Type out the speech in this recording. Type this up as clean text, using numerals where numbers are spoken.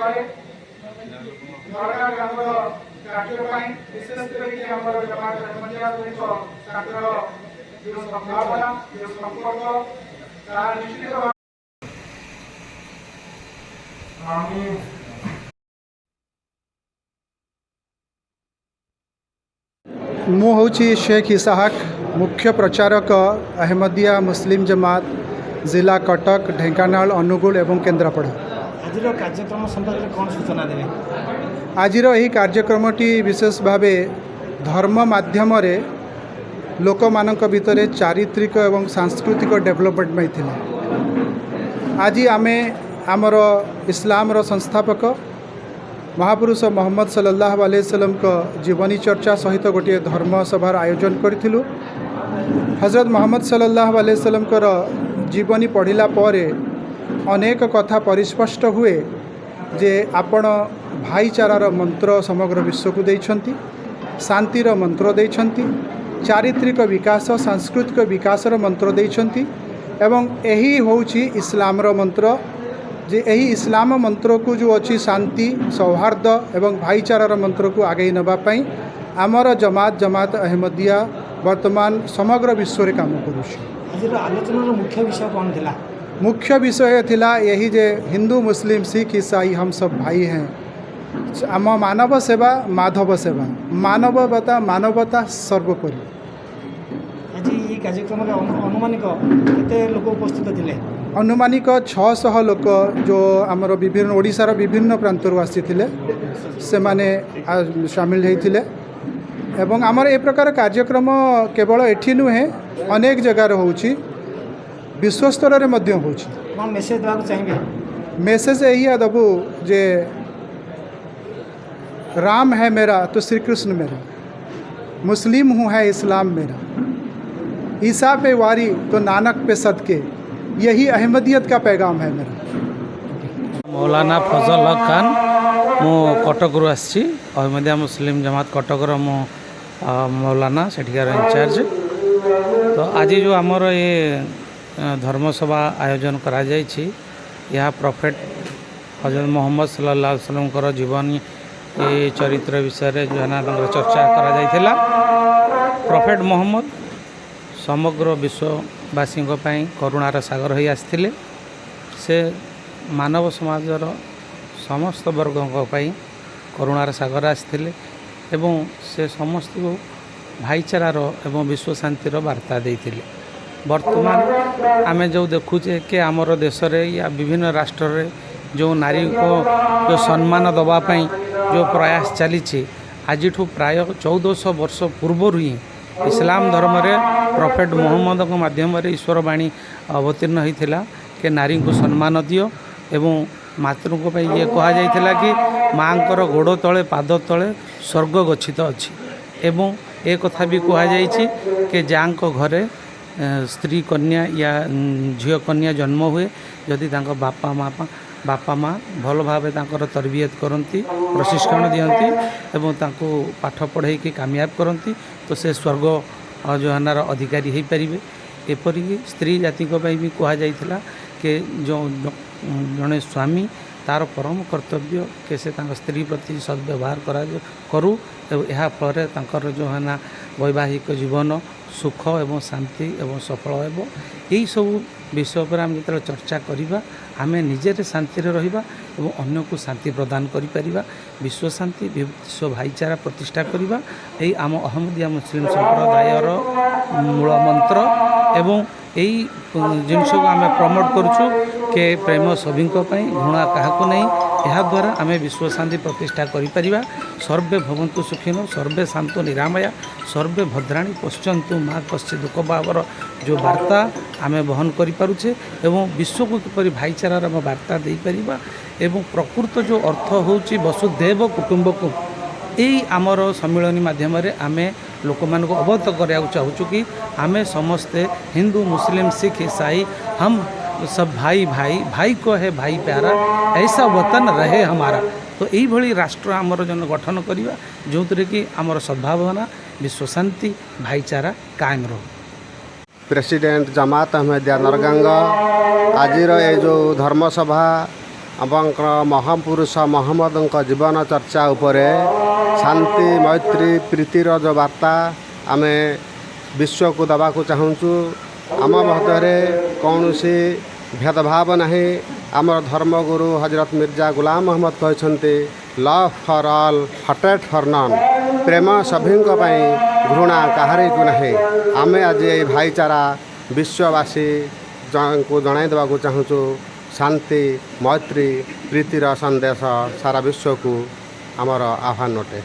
करे सरकार हमर कार्य ପାଇଁ विशेष करके हमर जमात अहमदिया सहित छात्र जो संभावना जो संपर्क तार निश्चित मु हूँ शेख इसाहक मुख्य प्रचारक अहमदिया मुस्लिम जमात जिला कटक ढेंकानाल अनुगुल एवं केन्द्रापड़ा। आज कार्यक्रम संपर्क में कौन सूचना देवे? आज यही कार्यक्रमटी विशेष भावे धर्म माध्यम लोक मानक भितर चारित्रिक एवं सांस्कृतिक डेवलपमेंट में थिला। आज आमे आमर इस्लाम रो संस्थापक महापुरुष मोहम्मद सल्लल्लाहु अलैहि वसल्लम को जीवनी चर्चा सहित गोटे धर्म सभार आयोजन करूँ। हजरत मोहम्मद सल्लल्लाहु अलैहि वसल्लम को जीवनी पढ़िला परे अनेक कथा परिस्पष्ट हुए जे आपण भाईचारार मंत्र समग्र विश्व को देइछंती, शांतिर मंत्र देइछंती, चारित्रिक विकास सांस्कृतिक विकासर मंत्र देइछंती एवं यही होउछि इस्लामर मंत्र जे यही इस्लाम मंत्र को जो अच्छी शांति सौहार्द एवं भाईचारार मंत्र को आगे नवापाई आमर जमात अहमदिया वर्तमान समग्र विश्व रे काम करुछि। आज आलोचनार मुख्य विषय कौन थिला? मुख्य विषय थिला यही जे हिंदू मुस्लिम सिख ईसाई हम सब भाई हैं। आम मानव सेवा माधव सेवा मानवता सर्वोपरि। आज ये कार्यक्रम अनुमानिक केते लोक उपस्थित थिले? अनुमानिक 600 लोक जो आमर विभिन्न ओडिशार विभिन्न प्रांतर आसीथिले से माने शामिल होइथिले एवं आमर ए प्रकार कार्यक्रम केवल एठी नुहे अनेक जगह होउछि, विश्व स्तर रे मध्य होउछि। कौन मेसेज देबाक चाहिए? मेसेज यही दबू जे राम है मेरा तो श्री कृष्ण मेरा, मुस्लिम हूँ है इस्लाम मेरा, ईसा पे वारी तो नानक पे सदके, यही अहमदियत का पैगाम है मेरा। मौलाना फजल हक खान मु कटक रु आसी अहमदिया मुस्लिम जमात कटक मु मौलाना सेठिकार इंचार्ज। तो आज जो आमर ये धर्मसभा आयोजन करा जायछि यह प्रॉफेट हजरत मोहम्मद सल्लल्लाहु अलैहि वसल्लम कर जीवन ये चरित्र विषय जो चर्चा करा जायथिला। प्रॉफेट मोहम्मद समग्र विश्ववासी करुणार सागर हो आसथिले। से मानव समाजर समस्त वर्गों करुणार सागर आसथिले एवं से समस्त को भाईचारार एवं विश्व शांतिर वार्ता देइथिले। वर्तमान आमे जो देखुचे कि आमर देश रे या विभिन्न राष्ट्र रे जो नारी को जो सम्मान दवापाई जो प्रयास चली आज प्राय 1400 वर्ष पूर्व ही इस्लाम धर्म रे प्रॉफेट मोहम्मद को माध्यम रे ईश्वरवाणी अवतीर्ण होता कि नारी को सम्मान दियो एवं मातृ को ये कहा जाइथिला कि माँकर गोड़ तले पाद तले स्वर्ग गच्छित अच्छी एवं ए कथा भी कहा जाइछि कि जांको घरे स्त्री कन्या या झील कन्या जन्म हुए जदि तांको बापा माँ भल भाव तरबियत करती प्रशिक्षण दियंती एवं तांको पाठ पढ़े कि कामयाब करती तो से स्वर्ग जो हनार अधिकारी हो पारे। एपरिक स्त्री जाति भी कहा जाइथिला कि जो जड़े स्वामी तार परम कर्तव्य कि से स्त्री प्रति सद्व्यवहार करू एवं फल तांकर जो है वैवाहिक जीवन सुख एवं शांति एवं सफल एवं यही सब विषय पर आम जो चर्चा करवा आम निजे शांति रहिबा एवं अन्य को शांति प्रदान करिपरिबा, विश्व शांति विश्व भाईचारा प्रतिष्ठा करवा यही आम अहमदिया मुस्लिम संप्रदायर मूल मंत्र एवं यही जिनस को आम प्रमोट करुचु कि प्रेम सभी घृणा क्या नहीं यह द्वारा आम विश्व शांति प्रतिष्ठा करिपरिबा। सर्वे भवन्तु सुखिनो सर्वे शांतो निरामया सर्वे भद्राणी पश्यन्तु माँ कश्य दुख भावर जो वार्ता आम बहन करें एवं विश्व को किपरि भाईचारार वार्ता दे पारिबा एवं प्रकृत जो अर्थ होउछि वसुधैव कुटुंबकम यही आमर सम्मिलनी माध्यम आम लोक मान अवगत कराया चाहूँ कि आम समस्ते हिंदू मुस्लिम सिख ईसाई हम सब भाई भाई भाई को है भाई प्यारा ऐसा वतन रहे हमारा। तो यही भली राष्ट्र आमर जन गठन करवा जो थे कि आमर सद्भावना विश्व शांति भाईचारा कायम रहो। प्रेसिडेंट जमात अहमदिया नरगंग आज ये जो धर्मसभा ଆପଣଙ୍କର ମହାପୁରୁଷ ମହମ୍ମଦଙ୍କ ଜୀବନ ଚର୍ଚ୍ଚା ଉପରେ ଶାନ୍ତି ମୈତ୍ରୀ ପ୍ରୀତିର ଯେଉଁ ବାର୍ତ୍ତା ଆମେ ବିଶ୍ୱକୁ ଦେବାକୁ ଚାହୁଁଛୁ। ଆମ ମଧ୍ୟରେ କୌଣସି ଭେଦଭାବ ନାହିଁ। ଆମର ଧର୍ମଗୁରୁ ହଜରତ ମିର୍ଜା ଗୁଲାମ ମହମ୍ମଦ କହିଛନ୍ତି ଲଭ୍ ଫର୍ ଅଲ୍ ହଟେଟ୍ ଫର୍ ନନ୍, ପ୍ରେମ ସଭିଙ୍କ ପାଇଁ ଘୃଣା କାହାରିକୁ ନାହିଁ। ଆମେ ଆଜି ଏହି ଭାଇଚାରା ବିଶ୍ୱବାସୀଙ୍କୁ ଜଣାଇ ଦେବାକୁ ଚାହୁଁଛୁ। ଶାନ୍ତି ମୈତ୍ରୀ ପ୍ରୀତିର ସନ୍ଦେଶ ସାରା ବିଶ୍ୱକୁ ଆମର ଆହ୍ୱାନ ଅଟେ।